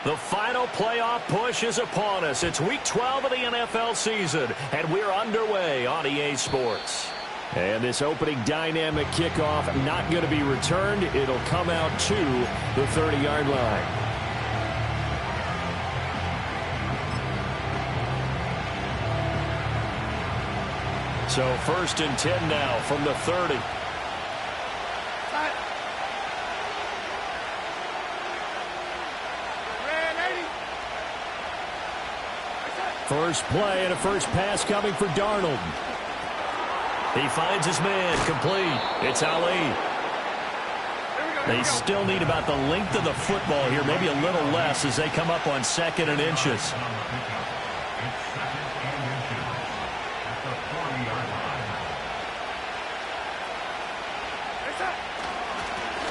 The final playoff push is upon us. It's Week 12 of the NFL season, and we're underway on EA Sports. And this opening dynamic kickoff not going to be returned. It'll come out to the 30-yard line. So 1st and 10 now from the 30. First play and a first pass coming for Darnold. He finds his man, complete. It's Ali. They still need about the length of the football here, maybe a little less as they come up on 2nd and inches.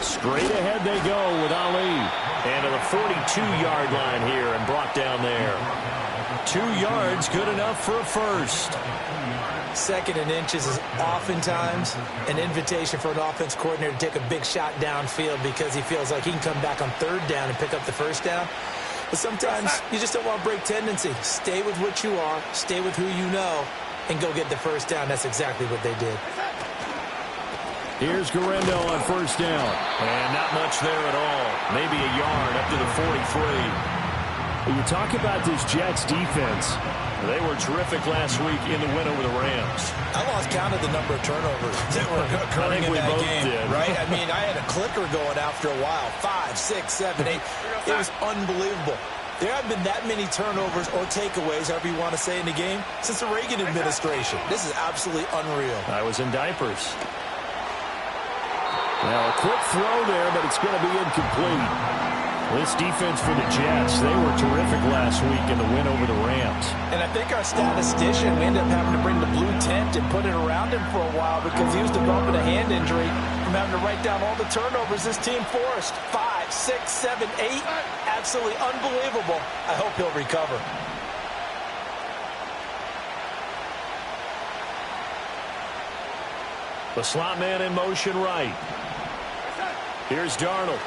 Straight ahead they go with Ali. And to the 42-yard line here and brought down there. 2 yards, good enough for a first. 2nd and inches is oftentimes an invitation for an offense coordinator to take a big shot downfield because he feels like he can come back on 3rd down and pick up the first down. But sometimes you just don't want to break tendency. Stay with what you are, stay with who you know, and go get the first down. That's exactly what they did. Here's Garendo on 1st down. And not much there at all. Maybe a yard up to the 43. When you talk about this Jets defense, they were terrific last week in the win over the Rams. I lost count of the number of turnovers that were occurring in that game, right? I mean, I had a clicker going after a while. 5, 6, 7, 8. It was unbelievable. There haven't been that many turnovers or takeaways, however you want to say, in the game since the Reagan administration. This is absolutely unreal. I was in diapers. Now, a quick throw there, but it's going to be incomplete. This defense for the Jets, they were terrific last week in the win over the Rams. And I think our statistician, we ended up having to bring the blue tent and put it around him for a while because he was developing a hand injury from having to write down all the turnovers this team forced. 5, 6, 7, 8. Absolutely unbelievable. I hope he'll recover. The slot man in motion right. Here's Darnold.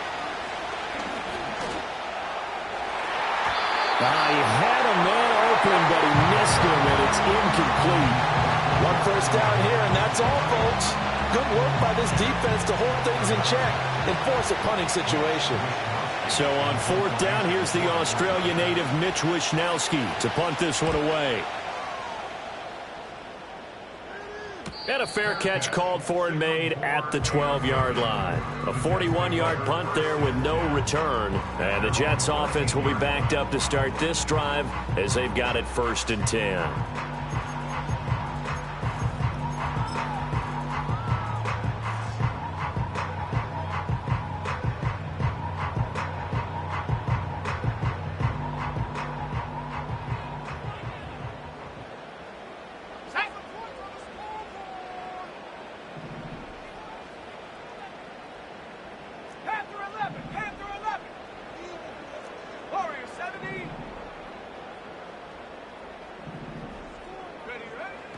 He had a man open, but he missed him, and it's incomplete. 1 first down here, and that's all, folks. Good work by this defense to hold things in check and force a punting situation. So on 4th down, here's the Australia native Mitch Wishnowski to punt this one away. And a fair catch called for and made at the 12-yard line. A 41-yard punt there with no return. And the Jets offense will be backed up to start this drive as they've got it 1st and 10.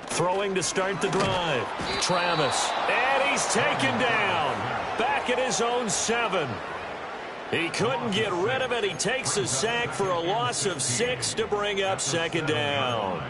Throwing to start the drive. Travis. And he's taken down. Back at his own 7. He couldn't get rid of it. He takes a sack for a loss of 6 to bring up 2nd down.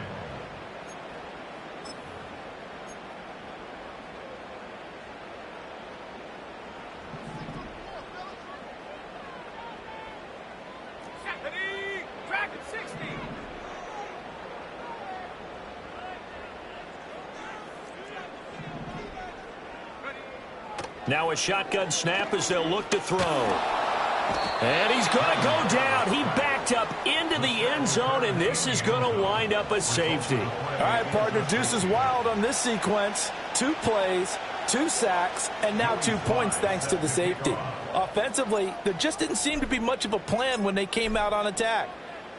Now a shotgun snap as they'll look to throw. And he's going to go down. He backed up into the end zone, and this is going to wind up a safety. All right, partner, deuce is wild on this sequence. 2 plays, 2 sacks, and now 2 points thanks to the safety. Offensively, there just didn't seem to be much of a plan when they came out on attack.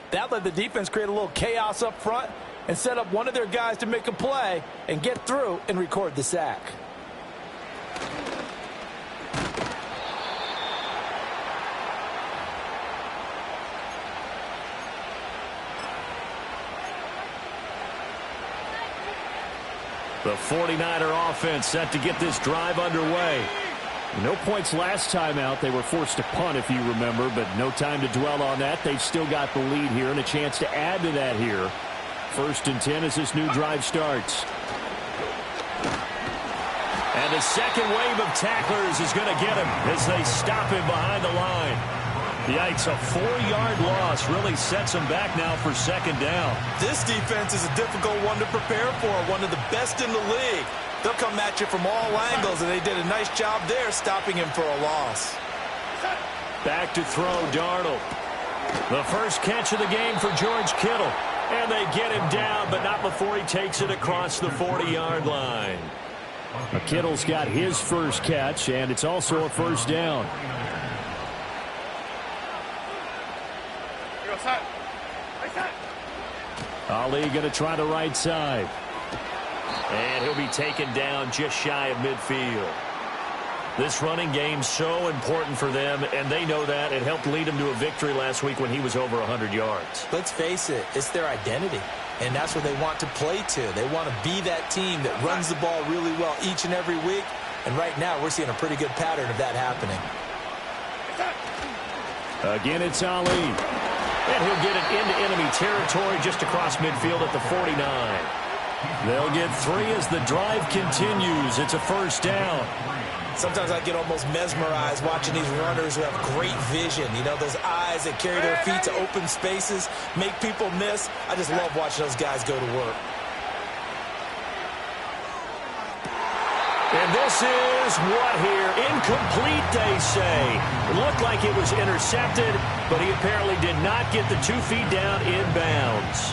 That let the defense create a little chaos up front and set up one of their guys to make a play and get through and record the sack. The 49er offense set to get this drive underway. No points last time out. They were forced to punt, if you remember, but no time to dwell on that. They've still got the lead here and a chance to add to that here. 1st and 10 as this new drive starts. And the second wave of tacklers is going to get him as they stop him behind the line. Yikes, a 4-yard loss really sets him back now for 2nd down. This defense is a difficult one to prepare for, one of the best in the league. They'll come at you from all angles, and they did a nice job there stopping him for a loss. Back to throw, Darnold. The first catch of the game for George Kittle. And they get him down, but not before he takes it across the 40-yard line. Kittle's got his first catch, and it's also a 1st down. Ali going to try the right side. And he'll be taken down just shy of midfield. This running game's so important for them, and they know that. It helped lead them to a victory last week when he was over 100 yards. Let's face it, it's their identity, and that's what they want to play to. They want to be that team that runs the ball really well each and every week, and right now we're seeing a pretty good pattern of that happening. Again, it's Ali. And he'll get it into enemy territory just across midfield at the 49. They'll get 3 as the drive continues. It's a 1st down. Sometimes I get almost mesmerized watching these runners who have great vision. You know, those eyes that carry their feet to open spaces, make people miss. I just love watching those guys go to work. And this is what here? Incomplete, they say. It looked like it was intercepted, but he apparently did not get the 2 feet down inbounds.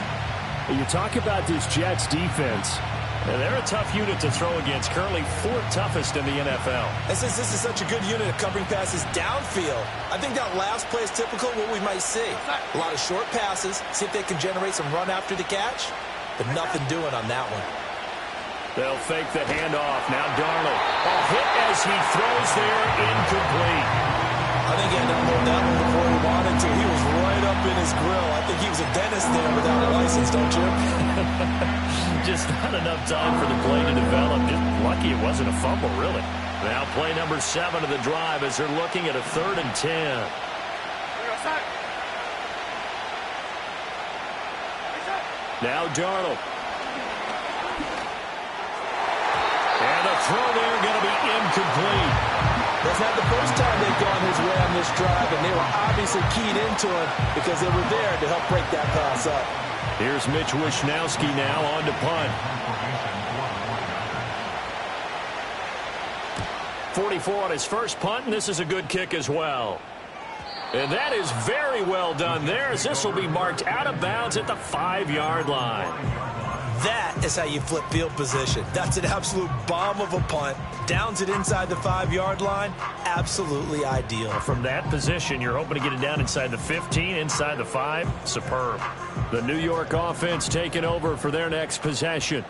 You talk about this Jets defense. They're a tough unit to throw against, currently 4th toughest in the NFL. And since this is such a good unit of covering passes downfield, I think that last play is typical of what we might see. A lot of short passes, see if they can generate some run after the catch, but nothing doing on that one. They'll fake the handoff. Now Darnold. A hit as he throws there, incomplete. I think he had to pull that one before he wanted to. He was right up in his grill. I think he was a dentist there without a license, don't you? Just not enough time for the play to develop. Just lucky it wasn't a fumble, really. Now play number 7 of the drive as they're looking at a 3rd and 10. Now Darnold. And the throw there going to be incomplete. That's not the first time they've gone his way on this drive, and they were obviously keyed into it because they were there to help break that pass up. Here's Mitch Wishnowski now on to punt. 44 on his first punt, and this is a good kick as well. And that is very well done there, as this will be marked out of bounds at the 5-yard line. That is how you flip field position. That's an absolute bomb of a punt. Downs it inside the 5-yard line. Absolutely ideal. From that position, you're hoping to get it down inside the 15, inside the 5. Superb. The New York offense taking over for their next possession.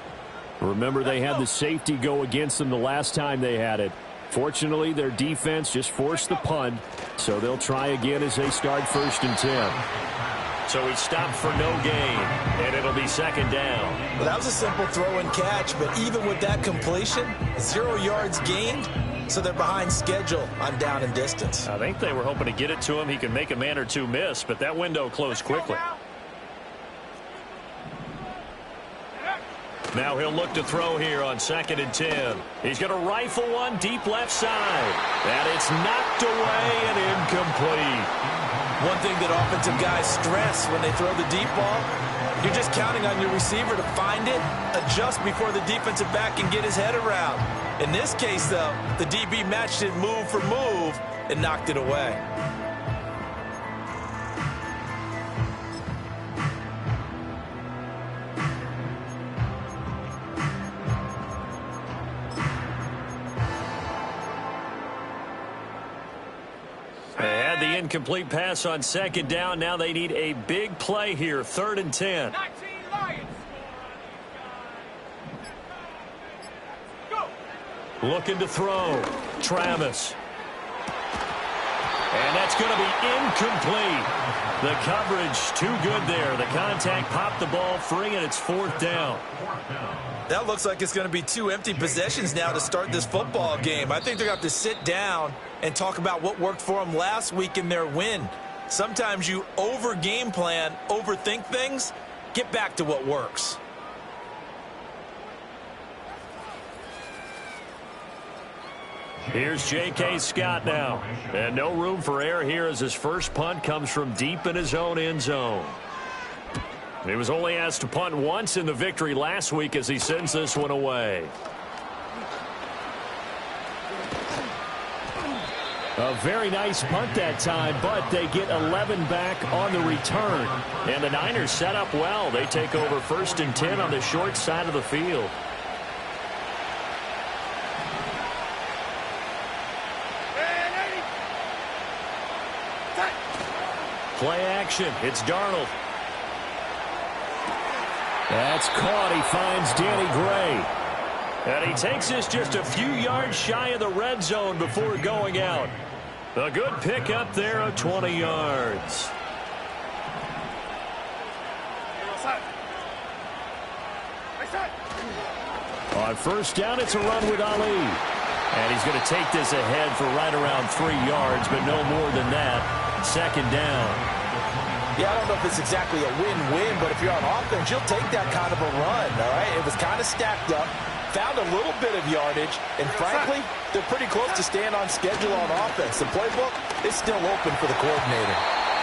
Remember, they had the safety go against them the last time they had it. Fortunately, their defense just forced the punt, so they'll try again as they start 1st and 10. So he stopped for no gain, and it'll be 2nd down. Well, that was a simple throw and catch, but even with that completion, 0 yards gained, so they're behind schedule on down and distance. I think they were hoping to get it to him. He could make a man or two miss, but that window closed quickly. Now he'll look to throw here on 2nd and 10. He's going to rifle one deep left side. And it's knocked away and incomplete. One thing that offensive guys stress when they throw the deep ball, you're just counting on your receiver to find it, adjust before the defensive back can get his head around. In this case, though, the DB matched it move for move and knocked it away. The incomplete pass on 2nd down. Now they need a big play here. 3rd and 10. Looking to throw. Travis. And that's going to be incomplete. The coverage too good there. The contact popped the ball free, and it's 4th down. That looks like it's going to be 2 empty possessions now to start this football game. I think they're going to have to sit down and talk about what worked for them last week in their win. Sometimes you over-game plan, overthink things. Get back to what works. Here's J.K. Scott now. And no room for error here as his first punt comes from deep in his own end zone. He was only asked to punt once in the victory last week as he sends this one away. A very nice punt that time, but they get 11 back on the return. And the Niners set up well. They take over 1st and 10 on the short side of the field. Play action. It's Darnold. That's caught. He finds Danny Gray. And he takes this just a few yards shy of the red zone before going out. A good pickup there of 20 yards. On 1st down, it's a run with Ali. And he's going to take this ahead for right around 3 yards, but no more than that. 2nd down. Yeah, I don't know if it's exactly a win-win, but if you're on offense, you'll take that kind of a run, all right? It was kind of stacked up, found a little bit of yardage, and frankly, they're pretty close to staying on schedule on offense. The playbook is still open for the coordinator.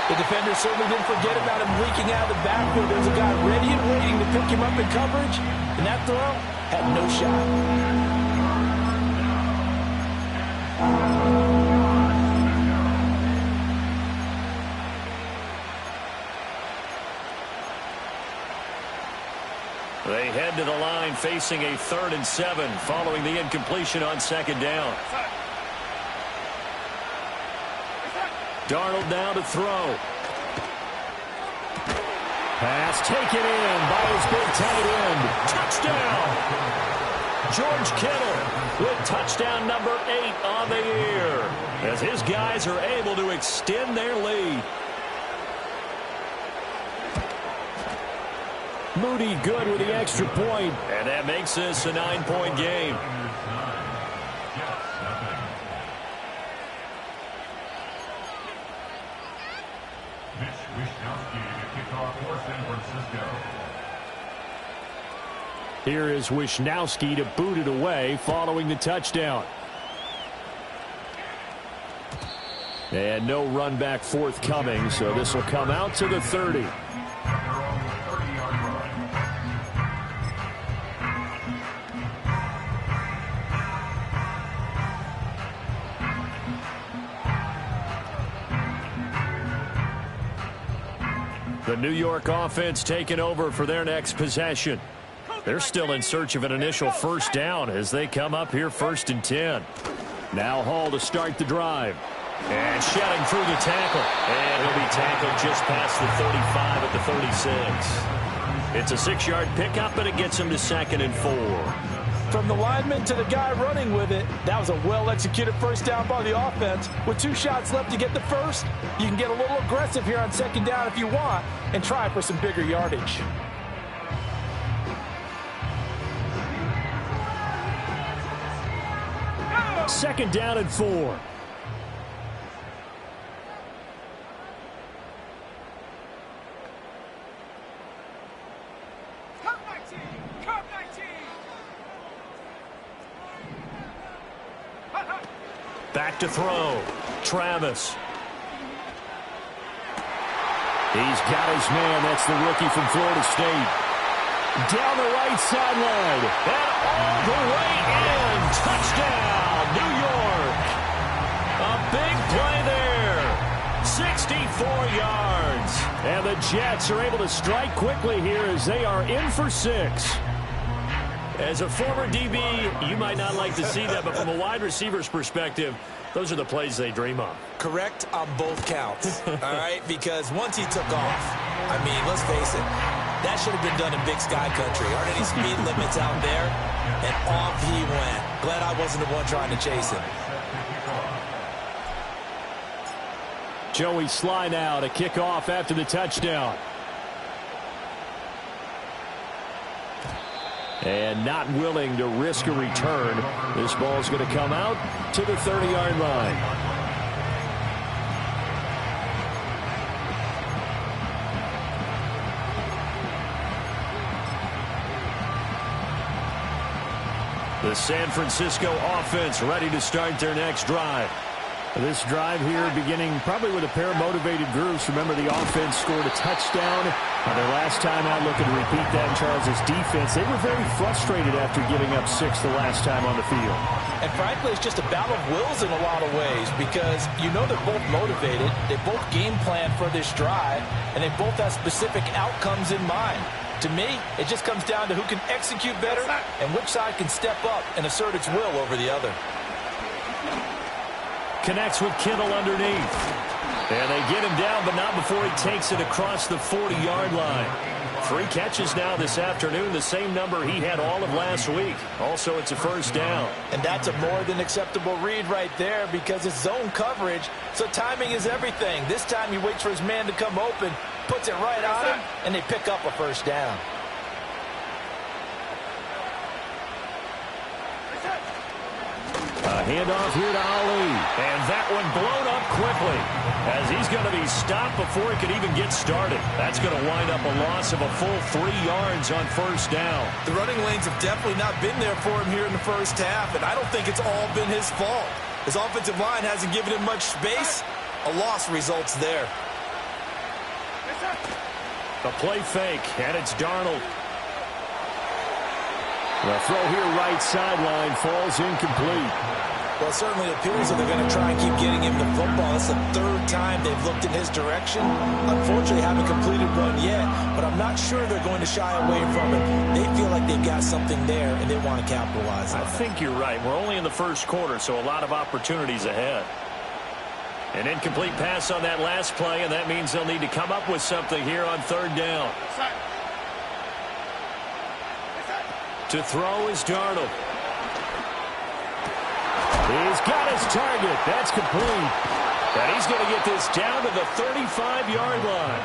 The defender certainly didn't forget about him leaking out of the backfield. There's a guy ready and waiting to pick him up in coverage, and that throw had no shot. They head to the line facing a 3rd and 7 following the incompletion on 2nd down. Darnold now to throw. Pass taken in by his big tight end. Touchdown! George Kittle with touchdown number 8 on the year as his guys are able to extend their lead. Moody good with the extra point, and that makes this a 9-point game. Here is Wishnowski to boot it away following the touchdown. And no run back forthcoming, so this will come out to the 30. The New York offense taking over for their next possession. They're still in search of an initial 1st down as they come up here 1st and 10. Now Hall to start the drive. And shedding through the tackle. And he'll be tackled just past the 35 at the 36. It's a 6-yard pickup, but it gets him to 2nd and 4. From the lineman to the guy running with it, that was a well-executed 1st down by the offense. With 2 shots left to get the 1st, you can get a little aggressive here on 2nd down if you want and try for some bigger yardage. Second down and 4. Back to throw. Travis. He's got his man. That's the rookie from Florida State. Down the right sideline. And all the way in. Touchdown, New York. A big play there. 64 yards. And the Jets are able to strike quickly here as they are in for 6. As a former DB, you might not like to see that, but from a wide receiver's perspective, those are the plays they dream of. Correct on both counts, all right? Because once he took off, I mean, let's face it, that should have been done in Big Sky Country. Aren't any speed limits out there? And off he went. Glad I wasn't the one trying to chase him. Joey Sly now to kick off after the touchdown. And not willing to risk a return. This ball's going to come out to the 30-yard line. The San Francisco offense ready to start their next drive. This drive here beginning probably with a pair of motivated groups. Remember, the offense scored a touchdown their last time out, looking to repeat that in Charles' defense. They were very frustrated after giving up 6 the last time on the field. And frankly, it's just a battle of wills in a lot of ways because you know they're both motivated. They both game plan for this drive, and they both have specific outcomes in mind. To me, it just comes down to who can execute better and which side can step up and assert its will over the other. Connects with Kittle underneath. And they get him down, but not before he takes it across the 40-yard line. 3 catches now this afternoon, the same number he had all of last week. Also, it's a first down. And that's a more than acceptable read right there because it's zone coverage, so timing is everything. This time he waits for his man to come open, puts it right on him, and they pick up a first down. A handoff here to Ali. And that one blown up quickly as he's going to be stopped before he could even get started. That's going to wind up a loss of a full 3 yards on first down. The running lanes have definitely not been there for him here in the first half, and I don't think it's all been his fault. His offensive line hasn't given him much space. A loss results there. A play fake, and it's Darnold. The throw here right sideline falls incomplete. Well, it certainly appears that they're going to try and keep getting him the football. It's the 3rd time they've looked in his direction. Unfortunately, haven't completed one yet, but I'm not sure they're going to shy away from it. They feel like they've got something there, and they want to capitalize on it. I think you're right. We're only in the first quarter, so a lot of opportunities ahead. An incomplete pass on that last play, and that means they'll need to come up with something here on 3rd down. To throw is Darnold. He's got his target. That's complete. And he's going to get this down to the 35-yard line.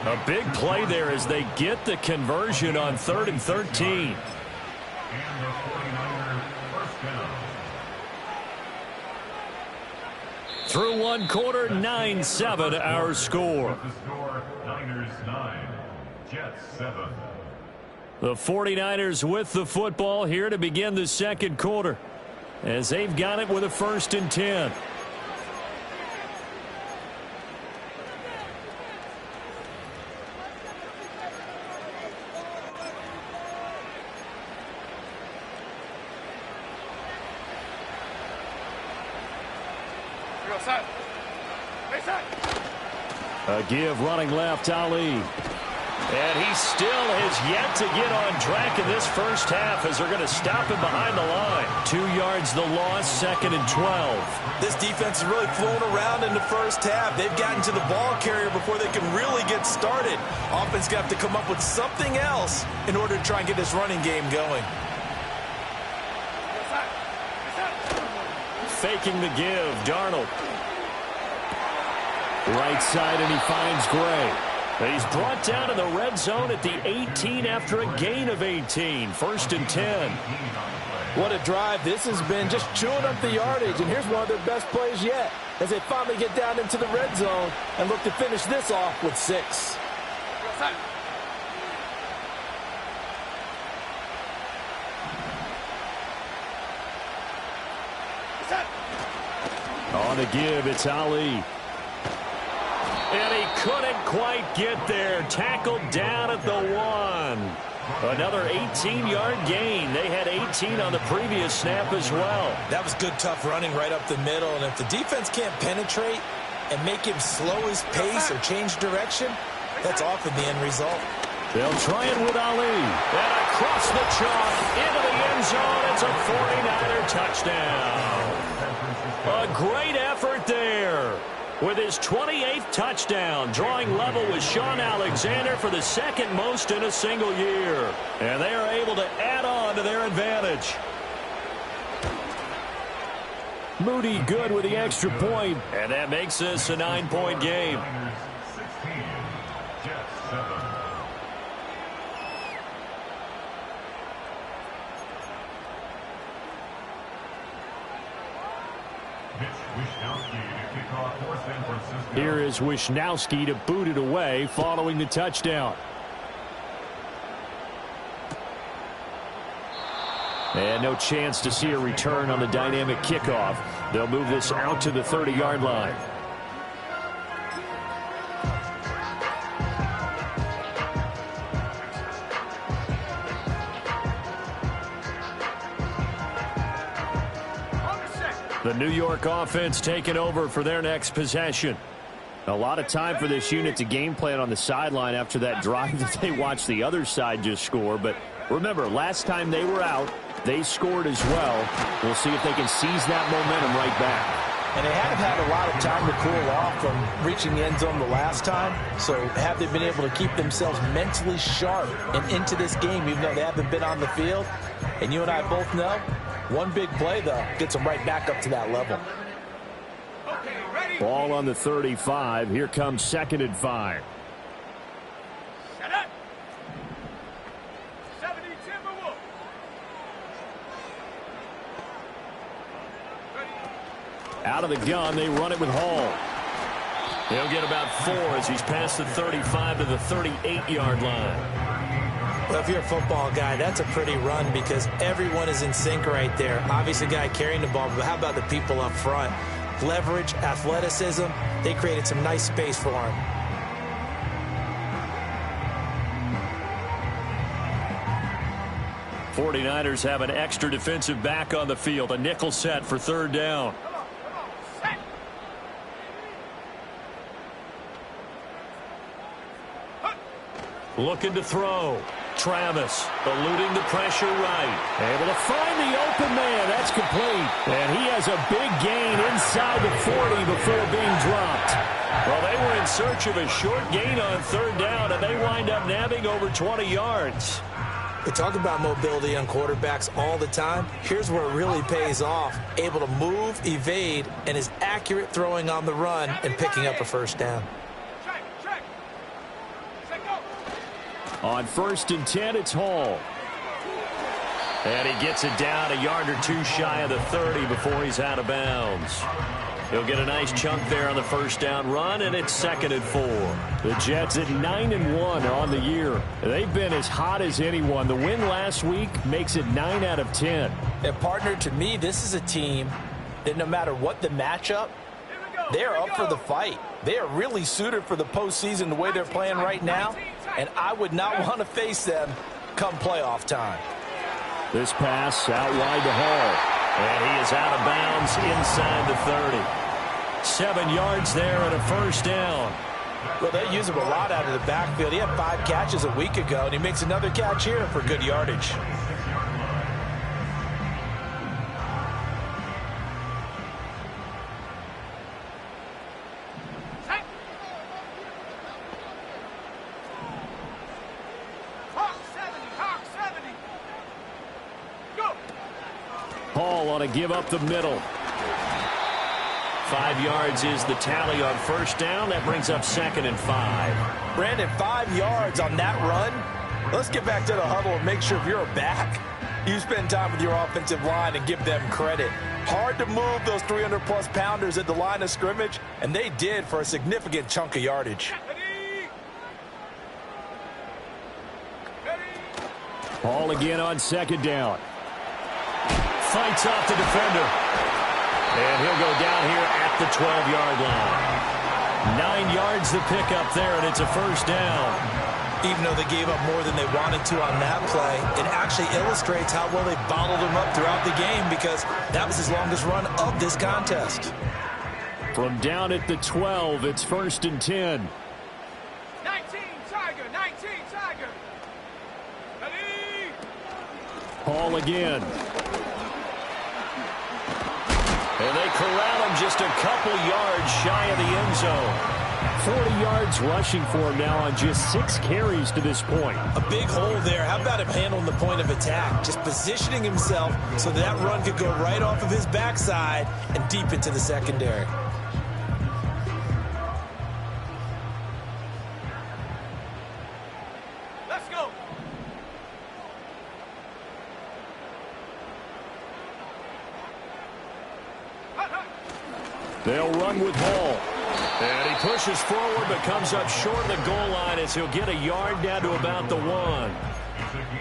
A big play there as they get the conversion on 3rd and 13. Through 1 quarter, 9-7 our score. Niners 9, Jets 7. The 49ers with the football here to begin the second quarter as they've got it with a 1st and 10. A give running left, Ali. And he still has yet to get on track in this first half as they're going to stop him behind the line. 2 yards the loss, 2nd and 12. This defense is really flown around in the first half. They've gotten to the ball carrier before they can really get started. Offense got to come up with something else in order to try and get this running game going. Faking the give, Darnold. Right side, and he finds Gray. He's brought down to the red zone at the 18 after a gain of 18. 1st and 10. What a drive this has been, just chewing up the yardage. And here's one of their best plays yet as they finally get down into the red zone and look to finish this off with 6. On the give, it's Ali. And he couldn't quite get there. Tackled down at the 1. Another 18-yard gain. They had 18 on the previous snap as well. That was good, tough running right up the middle. And if the defense can't penetrate and make him slow his pace or change direction, that's often the end result. They'll try it with Ali. And across the chalk into the end zone. It's a 49er touchdown. A great effort there. With his 28th touchdown, drawing level with Sean Alexander for the 2nd most in a single year. And they are able to add on to their advantage. Moody good with the extra point. And that makes this a 9-point game. Niners 16, Jets 7. Here is Whrock21 to boot it away following the touchdown. And no chance to see a return on the dynamic kickoff. They'll move this out to the 30-yard line. The New York offense taking over for their next possession. A lot of time for this unit to game plan on the sideline after that drive that they watched the other side just score. But remember, last time they were out, they scored as well. We'll see if they can seize that momentum right back. And they haven't had a lot of time to cool off from reaching the end zone the last time. So have they been able to keep themselves mentally sharp and into this game, even though they haven't been on the field? And you and I both know, one big play, though, gets them right back up to that level. Ball on the 35. Here comes 2nd and 5. Set up. 70 Timberwolves. Out of the gun, they run it with Hall. He'll get about 4 as he's past the 35 to the 38-yard line. Well, if you're a football guy, that's a pretty run because everyone is in sync right there. Obviously, the guy carrying the ball, but how about the people up front? Leverage, athleticism, they created some nice space for him. '49ers have an extra defensive back on the field, a nickel set for 3rd down. Looking to throw. Travis eluding the pressure right. Able to find the open man. That's complete. And he has a big gain inside the 40 before being dropped. Well, they were in search of a short gain on 3rd down, and they wind up nabbing over 20 yards. We talk about mobility on quarterbacks all the time. Here's where it really pays off. Able to move, evade, and is accurate throwing on the run and picking up a 1st down. On 1st and 10, it's Hall. And he gets it down a yard or 2 shy of the 30 before he's out of bounds. He'll get a nice chunk there on the 1st down run, and it's 2nd and 4. The Jets at 9-1 on the year. They've been as hot as anyone. The win last week makes it 9 out of 10. And partner, to me, this is a team that no matter what the matchup, they're up for the fight. They are really suited for the postseason the way they're playing right now, and I would not want to face them come playoff time. This pass out wide to Hall, and he is out of bounds inside the 30. 7 yards there and a 1st down. Well, they use him a lot out of the backfield. He had 5 catches a week ago, and he makes another catch here for good yardage. Hall ought to give up the middle. 5 yards is the tally on 1st down. That brings up 2nd and 5. Brandon, 5 yards on that run. Let's get back to the huddle and make sure if you're a back, you spend time with your offensive line and give them credit. Hard to move those 300-plus pounders at the line of scrimmage, and they did for a significant chunk of yardage. Hall again on 2nd down. Fights off the defender. And he'll go down here at the 12-yard line. 9 yards the pickup there, and it's a 1st down. Even though they gave up more than they wanted to on that play, it actually illustrates how well they bottled them up throughout the game because that was his longest run of this contest. From down at the 12, it's 1st and 10. 19 Tiger, 19 Tiger. Ready? Hall again. And they corral him just a couple yards shy of the end zone. 40 yards rushing for him now on just 6 carries to this point. A big hole there. How about him handling the point of attack? Just positioning himself so that run could go right off of his backside and deep into the secondary. Let's go. They'll run with Hall. And he pushes forward but comes up short of the goal line as he'll get a yard down to about the 1.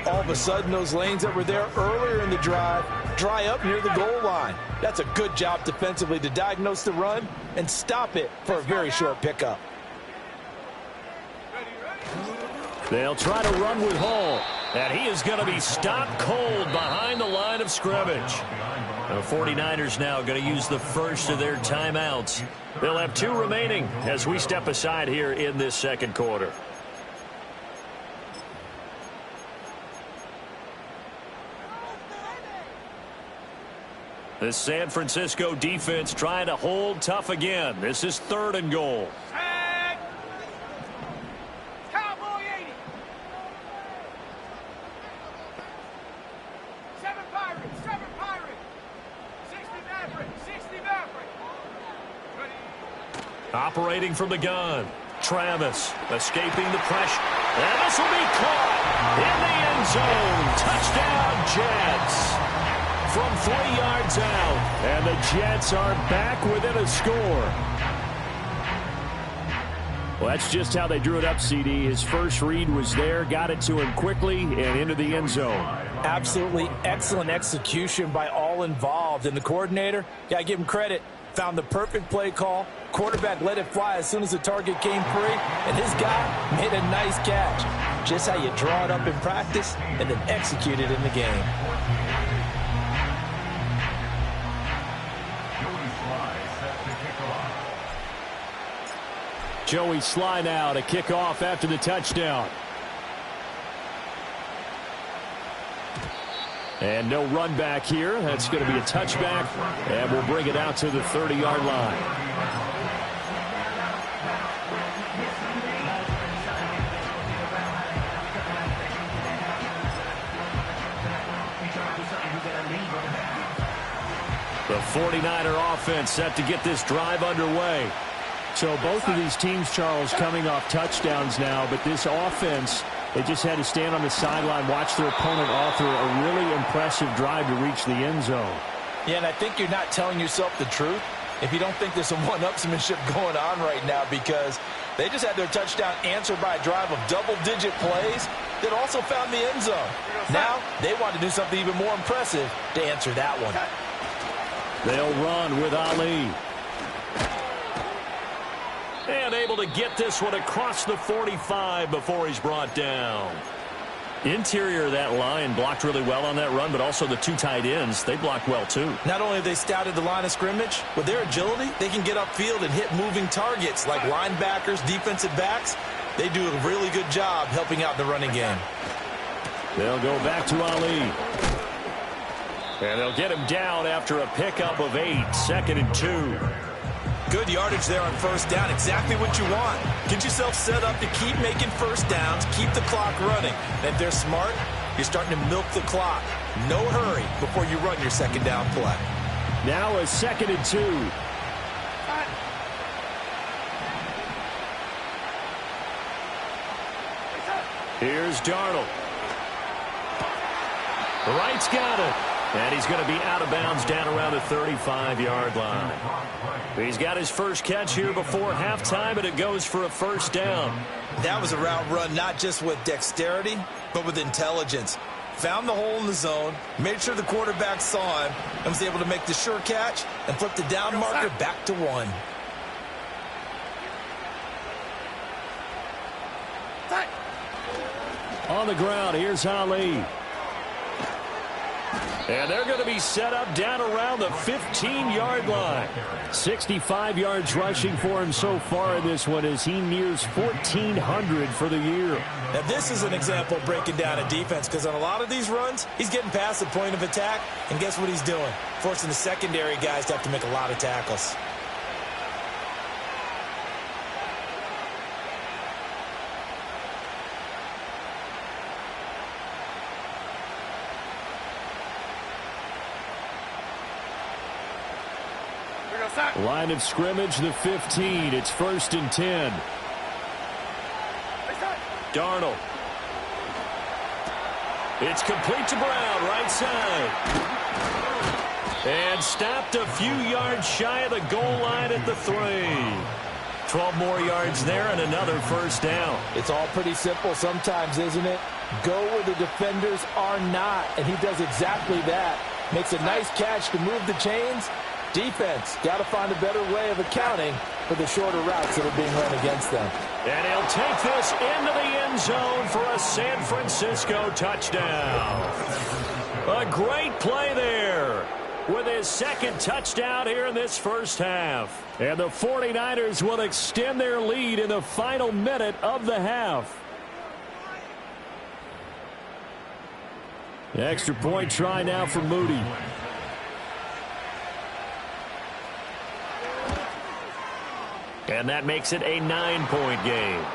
All of a sudden, those lanes that were there earlier in the drive dry up near the goal line. That's a good job defensively to diagnose the run and stop it for a very short pickup. They'll try to run with Hall. And he is going to be stopped cold behind the line of scrimmage. The 49ers now going to use the first of their timeouts. They'll have 2 remaining as we step aside here in this second quarter. The San Francisco defense trying to hold tough again. This is 3rd and goal. Cowboy 80. 7 Pirates, 7 Pirates. 60 Maverick, 60 Maverick. Ready. Operating from the gun. Travis escaping the pressure. And this will be caught in the end zone. Touchdown, Jets. From 3 yards out. And the Jets are back within a score. Well, that's just how they drew it up, CD. His first read was there, got it to him quickly, and into the end zone. Absolutely excellent execution by all involved. And the coordinator, yeah, give him credit, found the perfect play call. Quarterback let it fly as soon as the target came free, and his guy made a nice catch. Just how you draw it up in practice and then execute it in the game. Joey Sly now to kick off after the touchdown. And no run back here. That's going to be a touchback, and we'll bring it out to the 30-yard line. The 49er offense set to get this drive underway. So both of these teams, Charles, coming off touchdowns now, but this offense, they just had to stand on the sideline, watch their opponent author a really impressive drive to reach the end zone. Yeah, and I think you're not telling yourself the truth if you don't think there's some one-upsmanship going on right now, because they just had their touchdown answered by a drive of double-digit plays that also found the end zone. Now they want to do something even more impressive to answer that one. They'll run with Ali. And able to get this one across the 45 before he's brought down. Interior of that line blocked really well on that run, but also the 2 tight ends, they blocked well too. Not only have they scouted the line of scrimmage, with their agility, they can get upfield and hit moving targets like linebackers, defensive backs. They do a really good job helping out the running game. They'll go back to Ali. And they'll get him down after a pickup of 8, 2nd and 2. Good yardage there on first down. Exactly what you want. Get yourself set up to keep making first downs, keep the clock running. And if they're smart, you're starting to milk the clock. No hurry before you run your second down play. Now a 2nd and 2. Here's Darnold. Wright's got it. And he's going to be out of bounds down around the 35-yard line. He's got his first catch here before halftime, and it goes for a first down. That was a route run not just with dexterity, but with intelligence. Found the hole in the zone, made sure the quarterback saw him, and was able to make the sure catch and flip the down marker back to 1. On the ground, here's Ali. And they're going to be set up down around the 15-yard line. 65 yards rushing for him so far in this one as he nears 1,400 for the year. Now, this is an example of breaking down a defense, because on a lot of these runs, he's getting past the point of attack, and guess what he's doing? Forcing the secondary guys to have to make a lot of tackles. Line of scrimmage, the 15. It's 1st and 10. Darnold. It's complete to Brown, right side. And stopped a few yards shy of the goal line at the 3. 12 more yards there and another 1st down. It's all pretty simple sometimes, isn't it? Go where the defenders are not, and he does exactly that. Makes a nice catch to move the chains. Defense got to find a better way of accounting for the shorter routes that are being run against them. And he'll take this into the end zone for a San Francisco touchdown. A great play there with his 2nd touchdown here in this 1st half. And the 49ers will extend their lead in the final minute of the half. The extra point try now for Moody. And that makes it a 9-point game.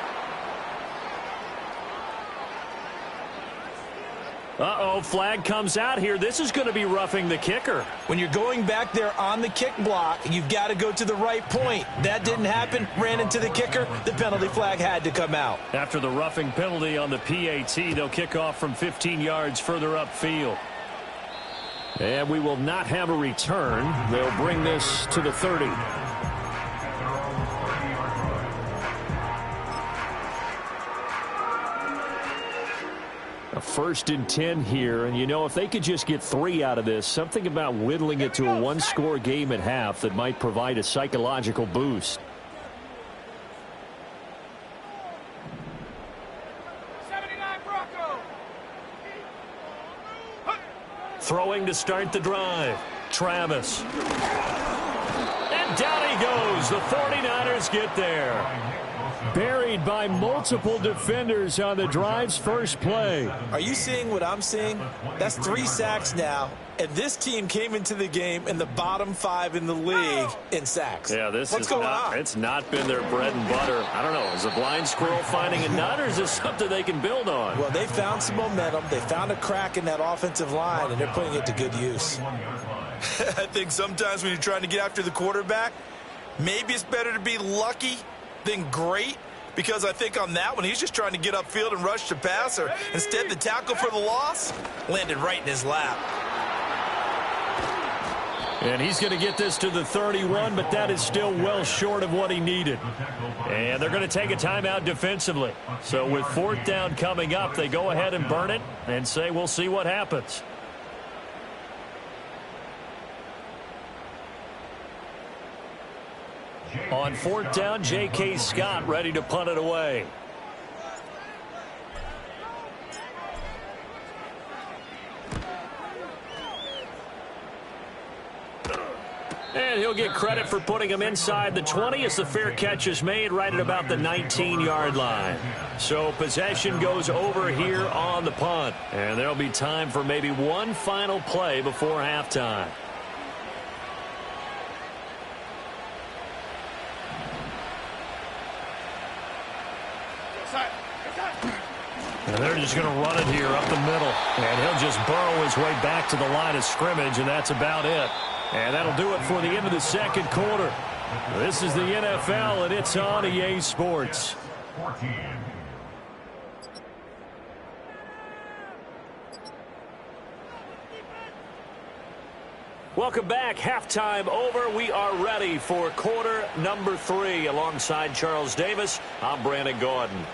Uh-oh, flag comes out here. This is going to be roughing the kicker. When you're going back there on the kick block, you've got to go to the right point. That didn't happen. Ran into the kicker. The penalty flag had to come out. After the roughing penalty on the PAT, they'll kick off from 15 yards further upfield. And we will not have a return. They'll bring this to the 30. A 1st and 10 here, and you know, if they could just get 3 out of this, something about whittling it to a 1-score game at half that might provide a psychological boost. 79 Bronco. Throwing to start the drive. Travis. And down he goes. The 49ers get there. Buried by multiple defenders on the drive's first play. Are you seeing what I'm seeing? That's 3 sacks now, and this team came into the game in the bottom 5 in the league in sacks. Yeah, What's going on? It's not been their bread and butter. I don't know. Is a blind squirrel finding a nut, or is this something they can build on? Well, they found some momentum. They found a crack in that offensive line, and they're putting it to good use. I think sometimes when you're trying to get after the quarterback, maybe it's better to be lucky than great, because I think on that one, he's just trying to get upfield and rush the passer. Instead, the tackle for the loss landed right in his lap. And he's going to get this to the 31, but that is still well short of what he needed. And they're going to take a timeout defensively. So with 4th down coming up, they go ahead and burn it and say, we'll see what happens. On 4th down, J.K. Scott ready to punt it away. And he'll get credit for putting him inside the 20 as the fair catch is made right at about the 19-yard line. So possession goes over here on the punt. And there'll be time for maybe one final play before halftime. And they're just going to run it here up the middle. And he'll just burrow his way back to the line of scrimmage, and that's about it. And that'll do it for the end of the 2nd quarter. This is the NFL, and it's on EA Sports. 14. Welcome back. Halftime over. We are ready for quarter number 3. Alongside Charles Davis, I'm Brandon Gordon.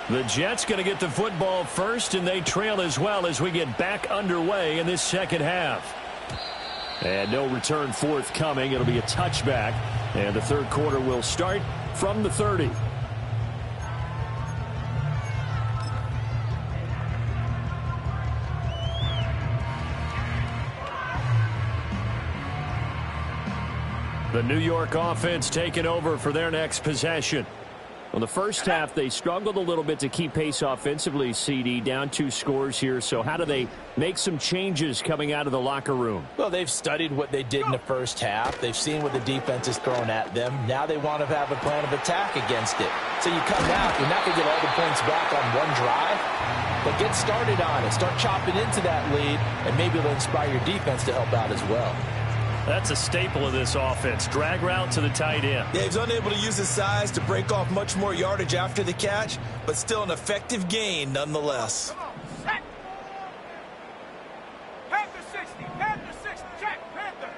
The Jets going to get the football first, and they trail as well as we get back underway in this 2nd half. And no return forthcoming. It'll be a touchback, and the 3rd quarter will start from the 30. The New York offense taking over for their next possession. Well, the first half, they struggled a little bit to keep pace offensively, CD, down 2 scores here. So how do they make some changes coming out of the locker room? Well, they've studied what they did in the first half. They've seen what the defense is throwing at them. Now they want to have a plan of attack against it. So you come out, you're not going to get all the points back on one drive, but get started on it. Start chopping into that lead, and maybe it'll inspire your defense to help out as well. That's a staple of this offense. Drag route to the tight end. Yeah, he's unable to use his size to break off much more yardage after the catch, but still an effective gain nonetheless. Set. Panther 60. Panther 60. Check. Panther.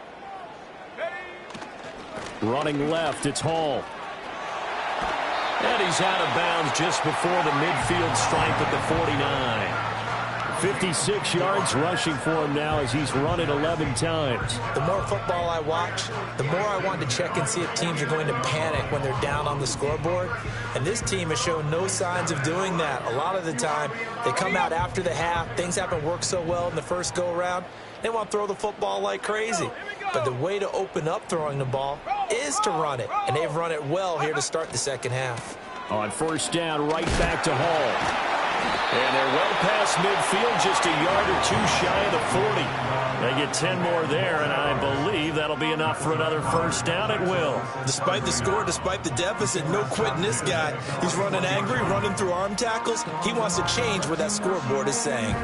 Ready. Running left, it's Hall. And he's out of bounds just before the midfield stripe at the 49. 56 yards rushing for him now as he's run it 11 times. The more football I watch, the more I want to check and see if teams are going to panic when they're down on the scoreboard. And this team has shown no signs of doing that. A lot of the time, they come out after the half. Things haven't worked so well in the first go-around. They want to throw the football like crazy. But the way to open up throwing the ball is to run it. And they've run it well here to start the second half. On first down, right back to Hall. And they're well past midfield, just a yard or two shy of the 40. They get 10 more there, and I believe that'll be enough for another first down. It will. Despite the score, despite the deficit, no quitting this guy. He's running angry, running through arm tackles. He wants to change what that scoreboard is saying.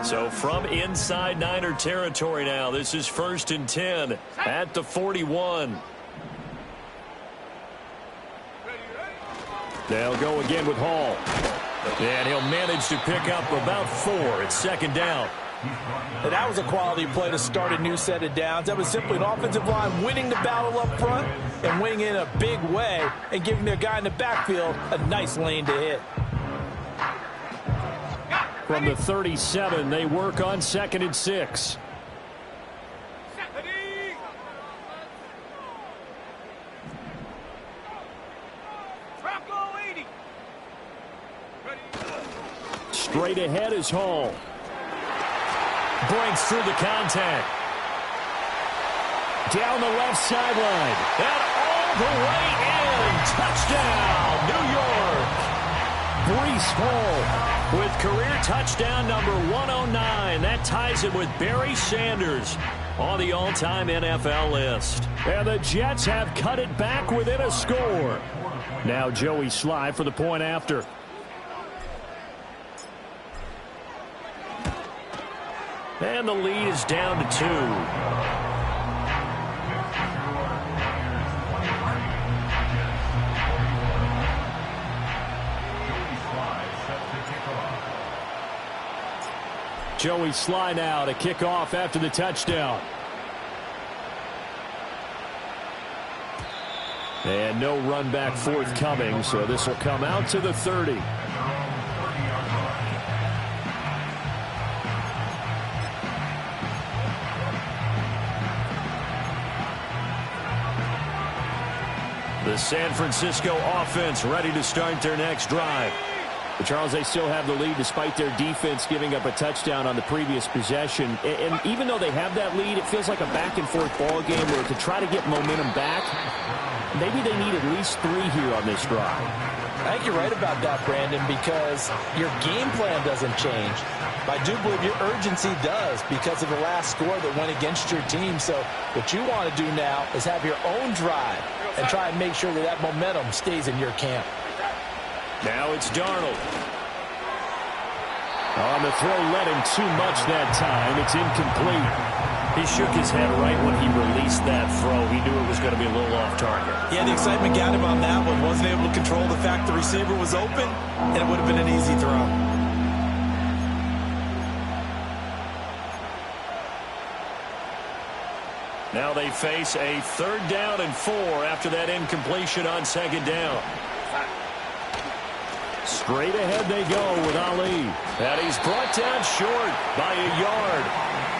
So from inside Niner territory now, this is 1st and 10 at the 41. They'll go again with Hall. And he'll manage to pick up about 4. It's second down. And that was a quality play to start a new set of downs. That was simply an offensive line winning the battle up front and winning in a big way and giving their guy in the backfield a nice lane to hit. From the 37, they work on 2nd and 6. Straight ahead is Hall. Breaks through the contact. Down the left sideline. And all the way in. Touchdown, New York. Breece Hall with career touchdown number 109. That ties him with Barry Sanders on the all-time NFL list. And the Jets have cut it back within a score. Now Joey Sly for the point after. And the lead is down to 2. Joey Sly now to kick off after the touchdown. And no run back forthcoming, so this will come out to the 30. The San Francisco offense ready to start their next drive. But Charles, they still have the lead despite their defense giving up a touchdown on the previous possession. And even though they have that lead, it feels like a back-and-forth ball game where to try to get momentum back, maybe they need at least 3 here on this drive. I think you're right about that, Brandon, because your game plan doesn't change. But I do believe your urgency does because of the last score that went against your team. So what you want to do now is have your own drive and try and make sure that that momentum stays in your camp. Now it's Darnold. On the throw, led him too much that time. It's incomplete. He shook his head right when he released that throw. He knew it was going to be a little off target. Yeah, the excitement got him on that one. Wasn't able to control the fact the receiver was open, and it would have been an easy throw. Now they face a 3rd down and 4 after that incompletion on 2nd down. Straight ahead they go with Ali. And he's brought down short by a yard.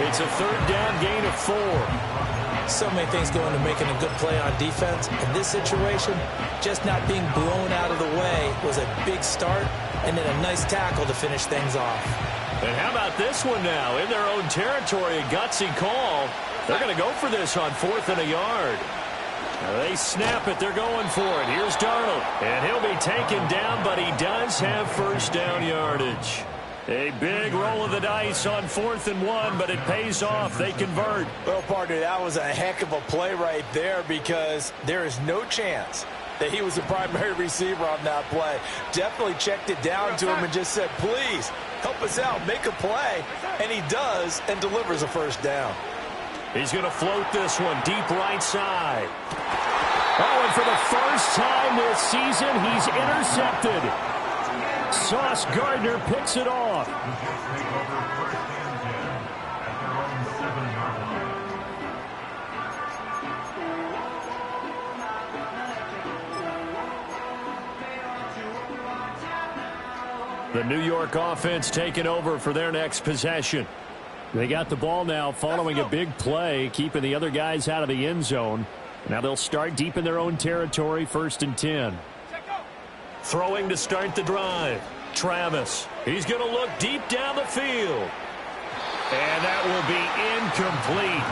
It's a 3rd down gain of 4. So many things go into making a good play on defense. In this situation, just not being blown out of the way was a big start, and then a nice tackle to finish things off. And how about this one now? In their own territory, a gutsy call. They're going to go for this on 4th and a yard. They snap it. They're going for it. Here's Darnold. And he'll be taken down, but he does have first down yardage. A big roll of the dice on 4th and 1, but it pays off. They convert. Well, partner, that was a heck of a play right there because there is no chance that he was the primary receiver on that play. Definitely checked it down to him and just said, please, help us out, make a play. And he does and delivers a first down. He's going to float this one deep right side. Oh, and for the first time this season, he's intercepted. Sauce Gardner picks it off. The New York offense taking over for their next possession. They got the ball now following a big play, keeping the other guys out of the end zone. Now they'll start deep in their own territory, 1st and 10. Throwing to start the drive. Travis. He's going to look deep down the field. And that will be incomplete.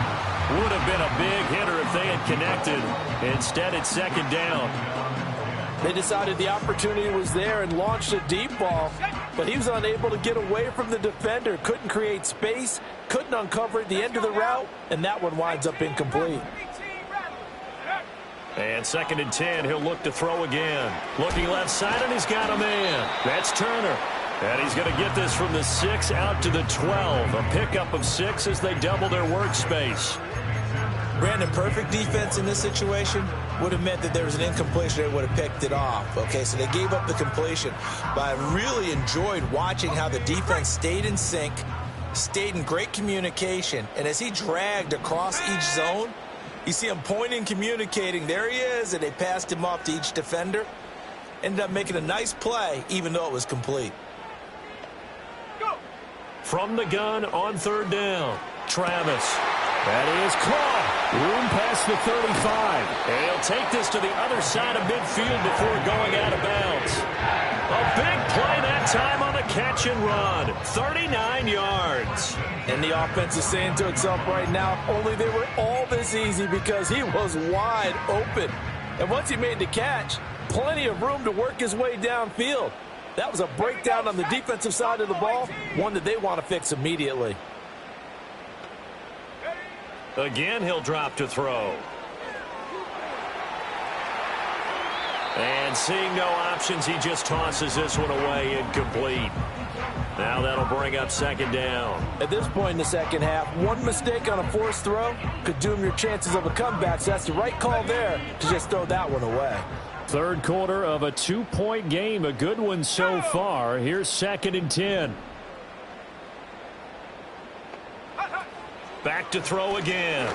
Would have been a big hitter if they had connected. Instead, it's 2nd down. They decided the opportunity was there and launched a deep ball, but he was unable to get away from the defender. Couldn't create space, couldn't uncover the end of the route, and that one winds up incomplete. And 2nd and 10, he'll look to throw again. Looking left side, and he's got a man. That's Turner. And he's going to get this from the 6 out to the 12. A pickup of 6 as they double their workspace. Brandon, perfect defense in this situation would have meant that there was an incompletion. They would have picked it off. Okay, so they gave up the completion. But I really enjoyed watching how the defense stayed in sync, stayed in great communication. And as he dragged across each zone, you see him pointing, communicating. There he is, and they passed him off to each defender. Ended up making a nice play, even though it was complete. From the gun on 3rd down, Travis. That is caught. Room past the 35. And he'll take this to the other side of midfield before going out of bounds. A big play that time on the catch and run. 39 yards. And the offense is saying to itself right now, only they were all this easy because he was wide open. And once he made the catch, plenty of room to work his way downfield. That was a breakdown on the defensive side of the ball, one that they want to fix immediately. Again, he'll drop to throw. And seeing no options, he just tosses this one away, incomplete. Now that'll bring up 2nd down. At this point in the second half, one mistake on a forced throw could doom your chances of a comeback, so that's the right call there to just throw that one away. 3rd quarter of a 2-point game, a good one so far. Here's 2nd and 10. Back to throw again.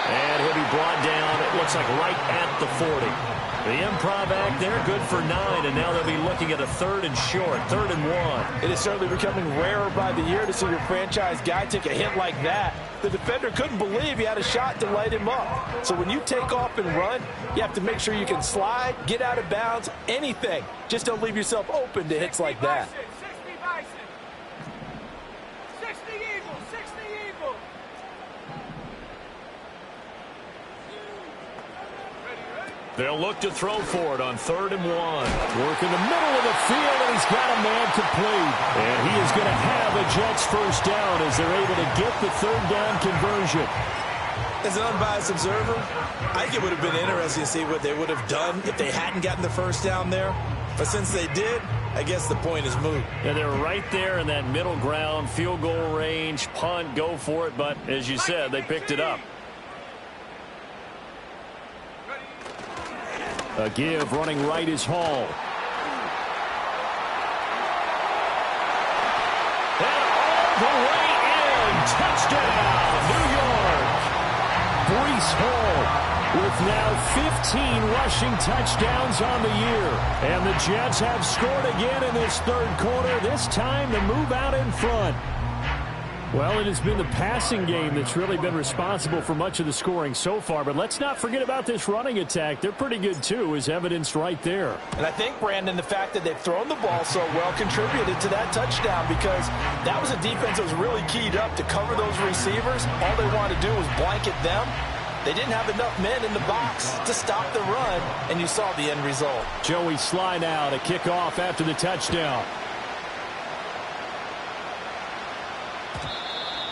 And he'll be brought down, it looks like right at the 40. The improv act there, good for 9, and now they'll be looking at a 3rd and short, 3rd and 1. It is certainly becoming rarer by the year to see your franchise guy take a hit like that. The defender couldn't believe he had a shot to light him up. So when you take off and run, you have to make sure you can slide, get out of bounds, anything. Just don't leave yourself open to hits like that. 60 Eagles, 60 Eagles. They'll look to throw for it on 3rd and 1. Work in the middle of the field, and he's got a man complete. And he is going to have a Jets first down as they're able to get the 3rd down conversion. As an unbiased observer, I think it would have been interesting to see what they would have done if they hadn't gotten the first down there. But since they did, I guess the point is moot. And they're right there in that middle ground, field goal range, punt, go for it. But as you said, they picked it up. A give running right is Hall. And all the way in. Touchdown, New York. Breece Hall with now 15 rushing touchdowns on the year. And the Jets have scored again in this 3rd quarter. This time to move out in front. Well, it has been the passing game that's really been responsible for much of the scoring so far. But let's not forget about this running attack. They're pretty good, too, as evidenced right there. And I think, Brandon, the fact that they've thrown the ball so well contributed to that touchdown, because that was a defense that was really keyed up to cover those receivers. All they wanted to do was blanket them. They didn't have enough men in the box to stop the run, and you saw the end result. Joey Sly now to kick off after the touchdown.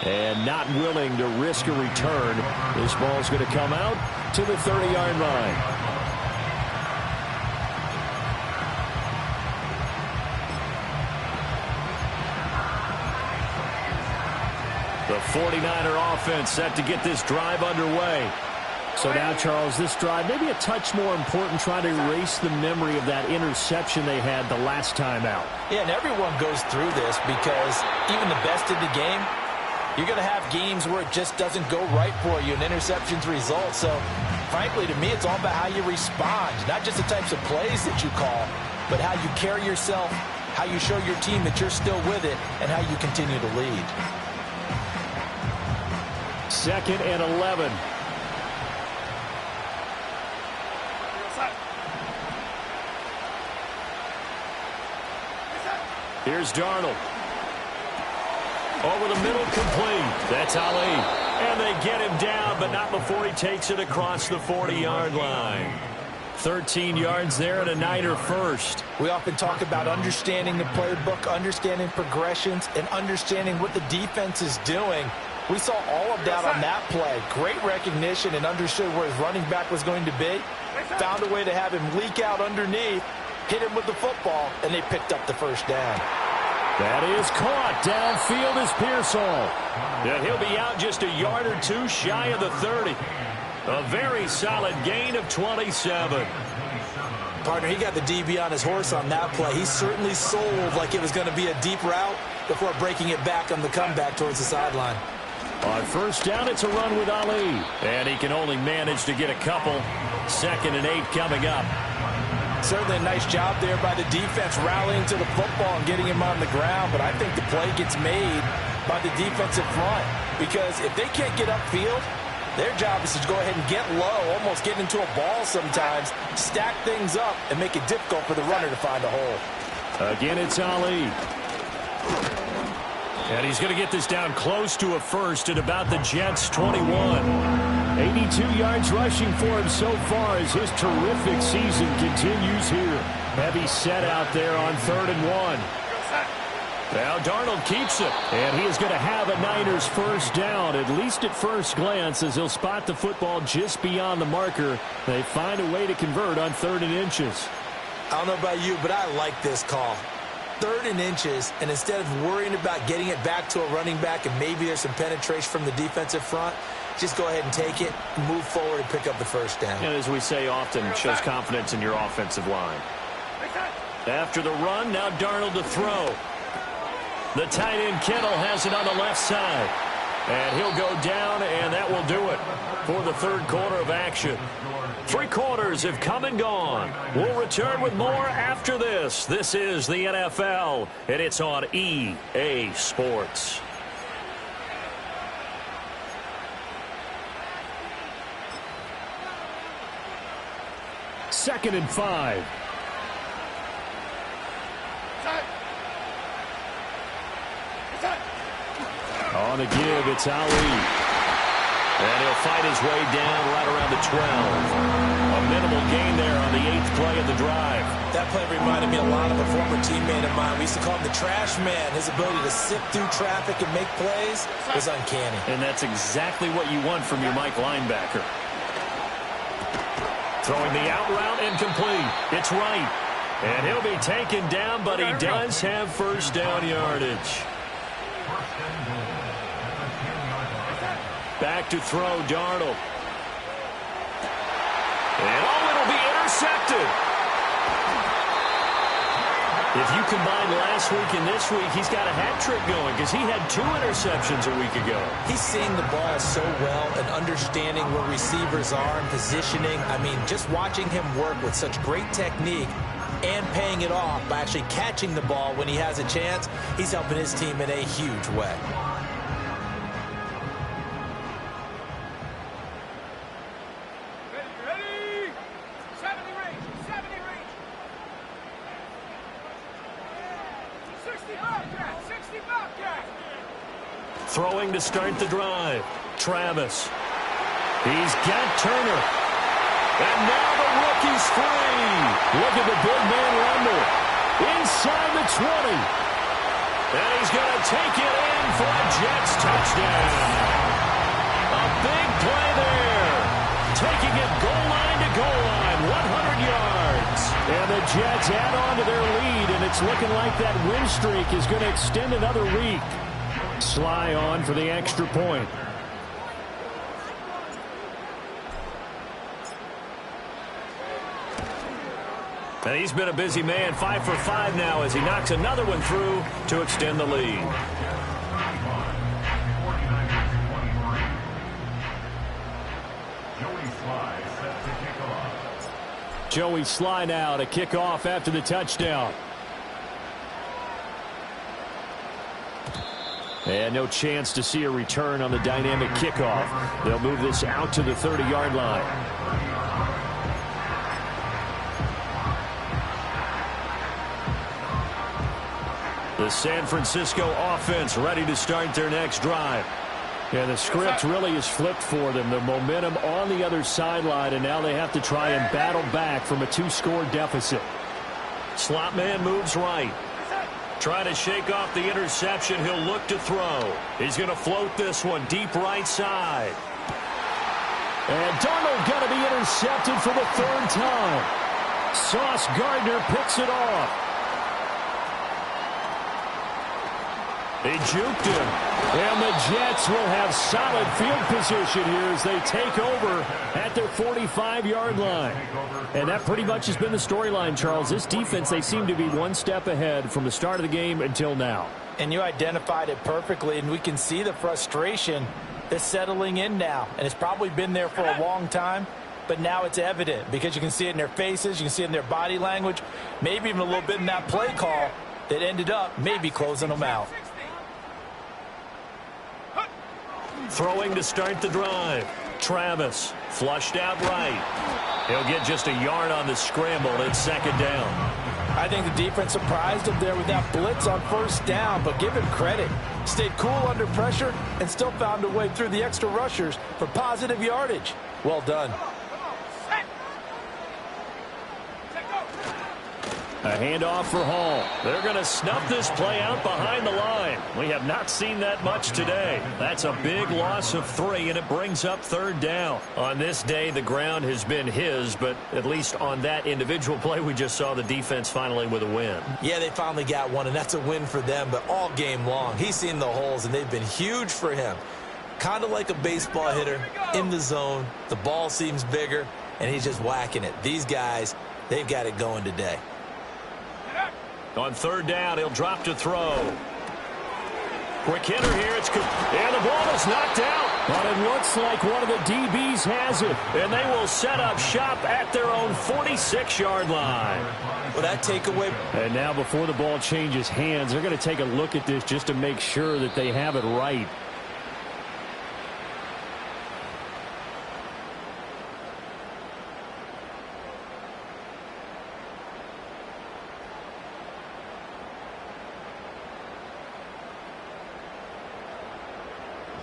And not willing to risk a return. This ball's going to come out to the 30-yard line. The 49er offense set to get this drive underway. So now, Charles, this drive maybe a touch more important, trying to erase the memory of that interception they had the last time out. Yeah, and everyone goes through this, because even the best in the game, you're going to have games where it just doesn't go right for you and interceptions result. So, frankly, to me, it's all about how you respond, not just the types of plays that you call, but how you carry yourself, how you show your team that you're still with it, and how you continue to lead. 2nd and 11. Here's Darnold. Over the middle, complete. That's Ali. And they get him down, but not before he takes it across the 40-yard line. 13 yards there and a Niner first. We often talk about understanding the playbook, understanding progressions, and understanding what the defense is doing. We saw all of that on that play. Great recognition and understood where his running back was going to be. Found a way to have him leak out underneath, hit him with the football, and they picked up the first down. That is caught. Downfield is Pearsall. And he'll be out just a yard or two shy of the 30. A very solid gain of 27. Partner, he got the DB on his horse on that play. He certainly sold like it was going to be a deep route before breaking it back on the comeback towards the sideline. On first down, it's a run with Ali. And he can only manage to get a couple. 2nd and 8 coming up. Certainly a nice job there by the defense, rallying to the football and getting him on the ground. But I think the play gets made by the defensive front, because if they can't get upfield, their job is to go ahead and get low, almost get into a ball sometimes, stack things up, and make it difficult for the runner to find a hole. Again, it's Ali. And he's going to get this down close to a first at about the Jets' 21. 82 yards rushing for him so far as his terrific season continues here. Heavy set out there on 3rd and 1. Now Darnold keeps it, and he is going to have a Niners first down, at least at first glance, as he'll spot the football just beyond the marker. They find a way to convert on 3rd and inches. I don't know about you, but I like this call. 3rd and inches, and instead of worrying about getting it back to a running back and maybe there's some penetration from the defensive front, just go ahead and take it, move forward, and pick up the first down. And as we say often, shows confidence in your offensive line. After the run, now Darnold to throw. The tight end Kittle has it on the left side. And he'll go down, and that will do it for the 3rd quarter of action. 3 quarters have come and gone. We'll return with more after this. This is the NFL, and it's on EA Sports. Second and 5. On the give, it's Ali. And he'll fight his way down right around the 12. A minimal gain there on the 8th play of the drive. That play reminded me a lot of a former teammate of mine. We used to call him the trash man. His ability to sift through traffic and make plays was uncanny. And that's exactly what you want from your Mike linebacker. Throwing the out route incomplete. It's right. And he'll be taken down, but he does have first down yardage. Back to throw, Darnold. And it'll be intercepted. If you combine last week and this week, he's got a hat trick going because he had 2 interceptions a week ago. He's seeing the ball so well and understanding where receivers are and positioning. I mean, just watching him work with such great technique and paying it off by actually catching the ball when he has a chance, he's helping his team in a huge way. 60 Bobcat. Throwing to start the drive. Travis. He's got Turner. And now the rookie's free. Look at the big man rumble. Inside the 20. And he's going to take it in for a Jets touchdown. A big play there. Taking it goal line to goal line. 100 yards. And the Jets add on to their lead, and it's looking like that win streak is going to extend another week. Sly on for the extra point. And he's been a busy man, 5 for 5 now as he knocks another one through to extend the lead. Joey Sly now to kick off after the touchdown. And no chance to see a return on the dynamic kickoff. They'll move this out to the 30-yard line. The San Francisco offense ready to start their next drive. And the script really is flipped for them. The momentum on the other sideline, and now they have to try and battle back from a 2-score deficit. Slot man moves right. Try to shake off the interception. He'll look to throw. He's going to float this one deep right side. And Darnold going to be intercepted for the 3rd time. Sauce Gardner picks it off. They juked him. And the Jets will have solid field position here as they take over at their 45-yard line. And that pretty much has been the storyline, Charles. This defense, they seem to be one step ahead from the start of the game until now. And you identified it perfectly, and we can see the frustration that's settling in now. And it's probably been there for a long time, but now it's evident because you can see it in their faces, you can see it in their body language, maybe even a little bit in that play call that ended up maybe closing them out. Throwing to start the drive. Travis flushed out right. He'll get just a yard on the scramble. It's 2nd down. I think the defense surprised him there with that blitz on 1st down, but give him credit. Stayed cool under pressure and still found a way through the extra rushers for positive yardage. Well done. A handoff for Hall. They're going to snuff this play out behind the line. We have not seen that much today. That's a big loss of 3, and it brings up 3rd down. On this day, the ground has been his, but at least on that individual play, we just saw the defense finally with a win. Yeah, they finally got one, and that's a win for them, but all game long, he's seen the holes, and they've been huge for him. Kind of like a baseball hitter in the zone. The ball seems bigger, and he's just whacking it. These guys, they've got it going today. On 3rd down, he'll drop to throw. Quick hitter here. And the ball is knocked out. But it looks like one of the DBs has it. And they will set up shop at their own 46-yard line. Well, that takeaway. And now before the ball changes hands, they're going to take a look at this just to make sure that they have it right.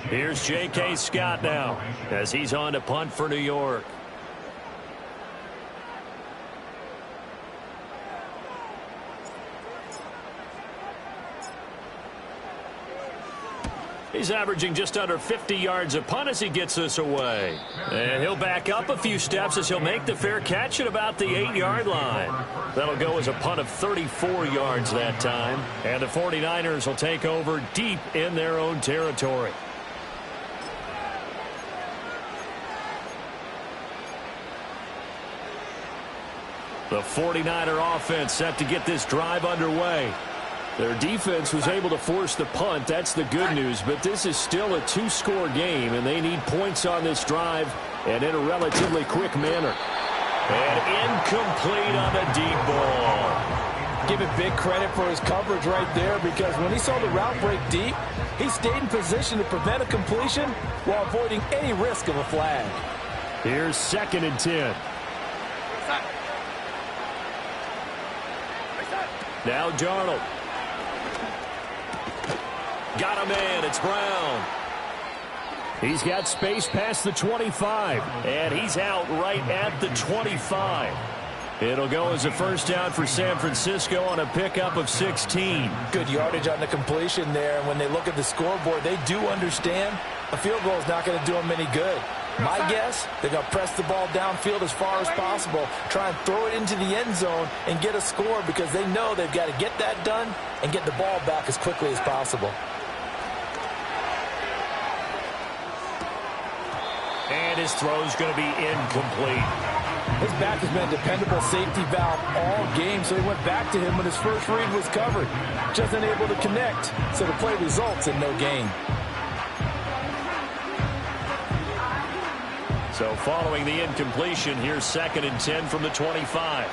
Here's J.K. Scott now as he's on to punt for New York. He's averaging just under 50 yards a punt as he gets this away. And he'll back up a few steps as he'll make the fair catch at about the 8-yard line. That'll go as a punt of 34 yards that time. And the 49ers will take over deep in their own territory. The 49er offense set to get this drive underway. Their defense was able to force the punt. That's the good news. But this is still a 2-score game, and they need points on this drive and in a relatively quick manner. And incomplete on the deep ball. Give it big credit for his coverage right there because when he saw the route break deep, he stayed in position to prevent a completion while avoiding any risk of a flag. Here's 2nd and 10. Now Darnold. Got him in. It's Brown. He's got space past the 25, and he's out right at the 25. It'll go as a first down for San Francisco on a pickup of 16. Good yardage on the completion there. And when they look at the scoreboard, they do understand a field goal is not going to do them any good. My guess, they're going to press the ball downfield as far as possible, try and throw it into the end zone and get a score because they know they've got to get that done and get the ball back as quickly as possible. And his throw's going to be incomplete. His back has been a dependable safety valve all game, so they went back to him when his first read was covered. Just unable to connect, so the play results in no gain. So following the incompletion, here's 2nd and 10 from the 25.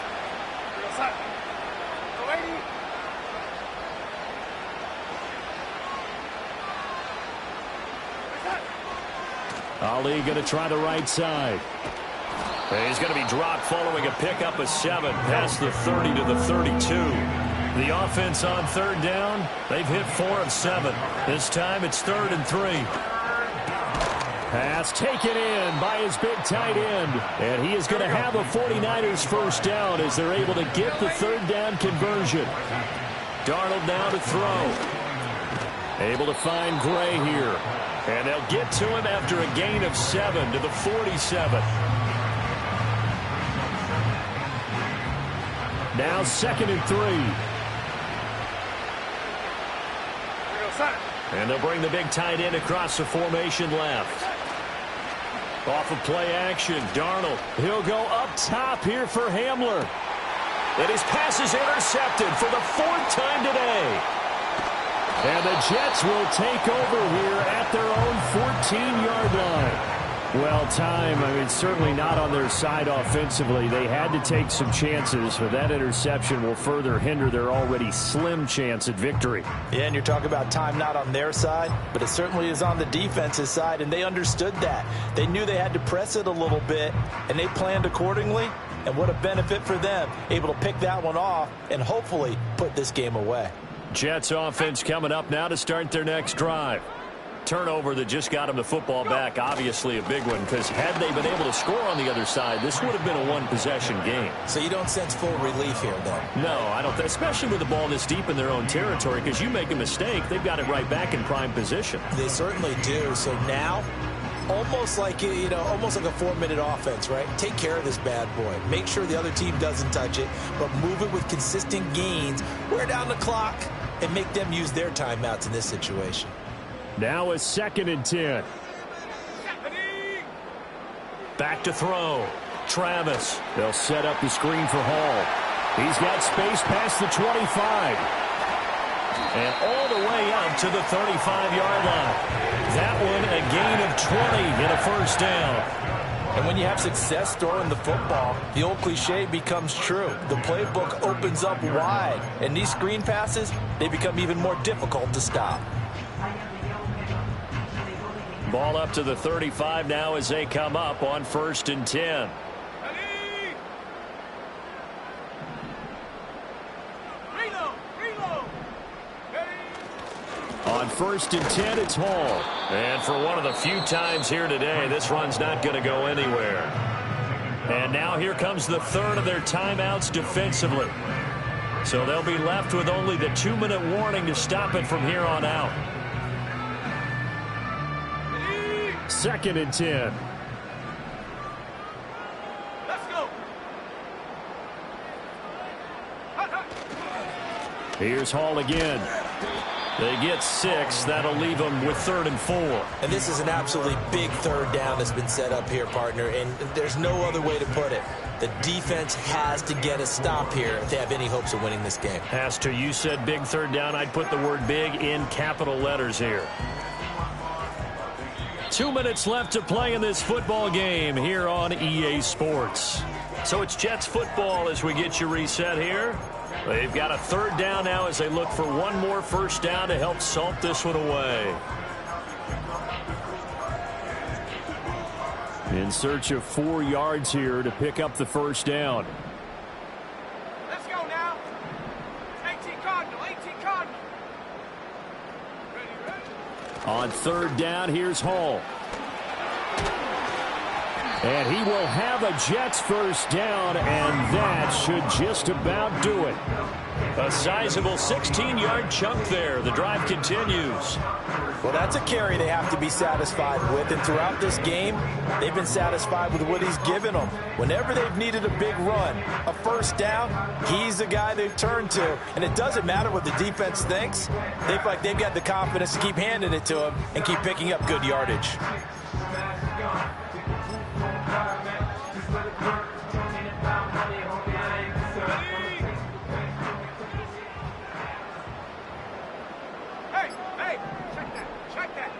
Ali going to try the right side. He's going to be dropped following a pickup of 7 past the 30 to the 32. The offense on 3rd down, they've hit 4 of 7. This time it's 3rd and 3. Pass taken in by his big tight end. And he is going to have a 49ers first down as they're able to get the 3rd down conversion. Darnold now to throw. Able to find Gray here. And they'll get to him after a gain of 7 to the 47. Now 2nd and 3. And they'll bring the big tight end across the formation left. Off of play action, Darnold. He'll go up top here for Hamler. And his pass is intercepted for the 4th time today. And the Jets will take over here at their own 14-yard line. Well, certainly not on their side offensively. They had to take some chances, but that interception will further hinder their already slim chance at victory. Yeah, and you're talking about time not on their side, but it certainly is on the defense's side, and they understood that. They knew they had to press it a little bit, and they planned accordingly, and what a benefit for them, able to pick that one off and hopefully put this game away. Jets offense coming up now to start their next drive. Turnover that just got them the football back, obviously a big one, because had they been able to score on the other side, this would have been a one-possession game. So you don't sense full relief here, then? No, I don't, especially with the ball this deep in their own territory, because you make a mistake, they've got it right back in prime position. They certainly do. So now, almost like a 4-minute offense, right? Take care of this bad boy. Make sure the other team doesn't touch it, but move it with consistent gains, wear down the clock, and make them use their timeouts in this situation. Now a 2nd and 10. Back to throw. Travis. They'll set up the screen for Hall. He's got space past the 25. And all the way up to the 35-yard line. That one a gain of 20 and a first down. And when you have success throwing the football, the old cliche becomes true. The playbook opens up wide. And these screen passes, they become even more difficult to stop. Ball up to the 35 now as they come up on 1st and 10. On 1st and 10, it's Hall. And for one of the few times here today, this run's not going to go anywhere. And now here comes the 3rd of their timeouts defensively. So they'll be left with only the 2-minute warning to stop it from here on out. 2nd and 10. Let's go. Here's Hall again. They get 6. That'll leave them with 3rd and 4. And this is an absolutely big 3rd down that's been set up here, partner, and there's no other way to put it. The defense has to get a stop here if they have any hopes of winning this game. Has to. You said big 3rd down. I'd put the word big in capital letters here. 2 minutes left to play in this football game here on EA Sports. So it's Jets football as we get you reset here. They've got a 3rd down now as they look for one more first down to help salt this one away. In search of 4 yards here to pick up the first down. Let's go now. 18 Cardinal, 18 Cardinal. Ready, ready. On third down, here's Hall. And he will have a Jets first down, and that should just about do it. A sizable 16-yard chunk there. The drive continues. Well, that's a carry they have to be satisfied with, and throughout this game, they've been satisfied with what he's given them. Whenever they've needed a big run, a first down, he's the guy they've turned to, and it doesn't matter what the defense thinks. They feel like they've got the confidence to keep handing it to him and keep picking up good yardage. Hey, check that.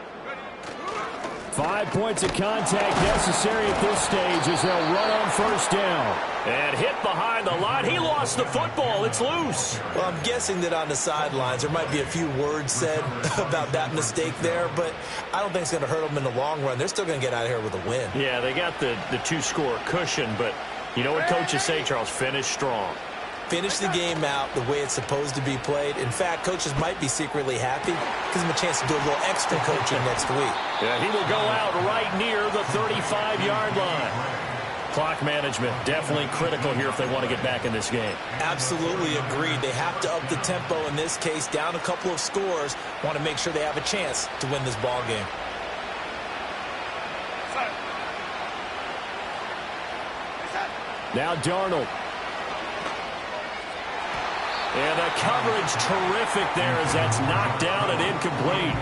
5 points of contact necessary at this stage as they'll run on first down. And hit behind the line. He lost the football. It's loose. Well, I'm guessing that on the sidelines there might be a few words said about that mistake there, but I don't think it's going to hurt them in the long run. They're still going to get out of here with a win. Yeah, they got the two-score cushion, but you know what coaches say, Charles? Finish strong. Finish the game out the way it's supposed to be played. In fact, coaches might be secretly happy. Gives them a chance to do a little extra coaching next week. Yeah, he will go out right near the 35-yard line. Clock management definitely critical here if they want to get back in this game. Absolutely agreed. They have to up the tempo in this case, down a couple of scores. Want to make sure they have a chance to win this ball game. Now Darnold. And the coverage terrific there as that's knocked down and incomplete.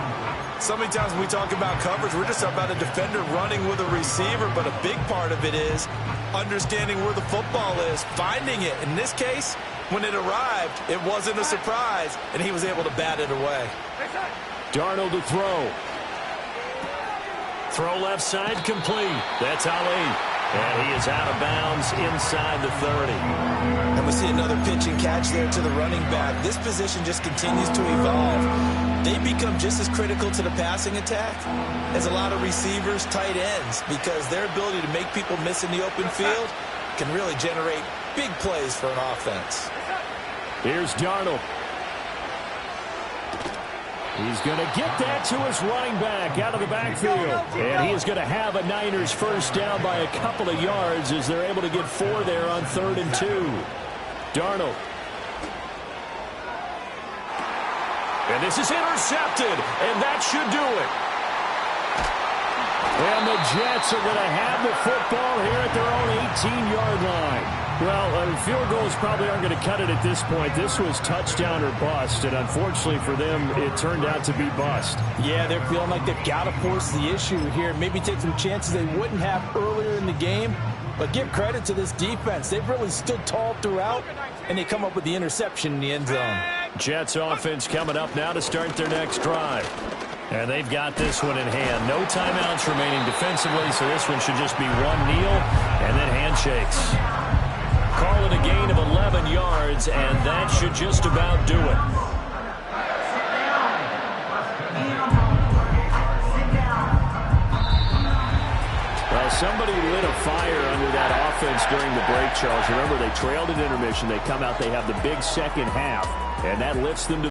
So many times when we talk about coverage, we're just talking about a defender running with a receiver, but a big part of it is understanding where the football is, finding it. In this case, when it arrived, it wasn't a surprise, and he was able to bat it away. Darnold to throw. Throw left side complete. That's Ali. And he is out of bounds inside the 30. And we see another pitch and catch there to the running back. This position just continues to evolve. They become just as critical to the passing attack as a lot of receivers, tight ends, because their ability to make people miss in the open field can really generate big plays for an offense. Here's Darnold. He's going to get that to his running back out of the backfield. And he is going to have a Niners first down by a couple of yards as they're able to get 4 there on 3rd and 2. Darnold. And this is intercepted, and that should do it. And the Jets are going to have the football here at their own 18-yard line. Well, field goals probably aren't going to cut it at this point. This was touchdown or bust, and unfortunately for them, it turned out to be bust. Yeah, they're feeling like they've got to force the issue here. Maybe take some chances they wouldn't have earlier in the game. But give credit to this defense. They've really stood tall throughout, and they come up with the interception in the end zone. Jets offense coming up now to start their next drive. And they've got this one in hand. No timeouts remaining defensively, so this one should just be one kneel and then handshakes. Call it a gain of 11 yards, and that should just about do it. Well, somebody lit a fire under that offense during the break, Charles. Remember, they trailed at intermission. They come out, they have the big second half, and that lifts them to